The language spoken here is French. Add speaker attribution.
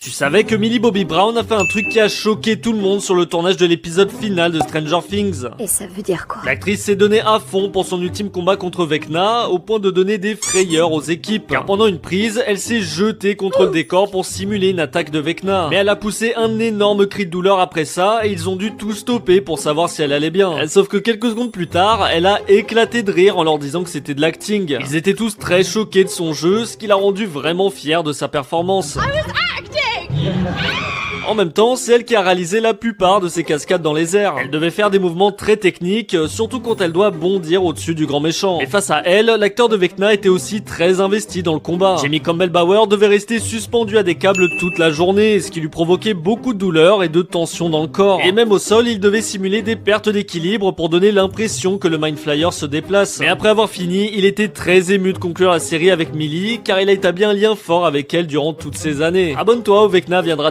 Speaker 1: Tu savais que Millie Bobby Brown a fait un truc qui a choqué tout le monde sur le tournage de l'épisode final de Stranger Things.
Speaker 2: Et ça veut dire quoi?
Speaker 1: L'actrice s'est donnée à fond pour son ultime combat contre Vecna, au point de donner des frayeurs aux équipes. Car pendant une prise, elle s'est jetée contre le décor pour simuler une attaque de Vecna. Mais elle a poussé un énorme cri de douleur après ça, et ils ont dû tout stopper pour savoir si elle allait bien. Sauf que quelques secondes plus tard, elle a éclaté de rire en leur disant que c'était de l'acting. Ils étaient tous très choqués de son jeu, ce qui l'a rendu vraiment fière de sa performance. En même temps, c'est elle qui a réalisé la plupart de ses cascades dans les airs. Elle devait faire des mouvements très techniques, surtout quand elle doit bondir au-dessus du grand méchant. Et face à elle, l'acteur de Vecna était aussi très investi dans le combat. Jamie Campbell Bower devait rester suspendu à des câbles toute la journée, ce qui lui provoquait beaucoup de douleur et de tension dans le corps. Et même au sol, il devait simuler des pertes d'équilibre pour donner l'impression que le Mind Flyer se déplace. Mais après avoir fini, il était très ému de conclure la série avec Millie, car il a établi un lien fort avec elle durant toutes ces années. Abonne-toi, ou Vecna viendra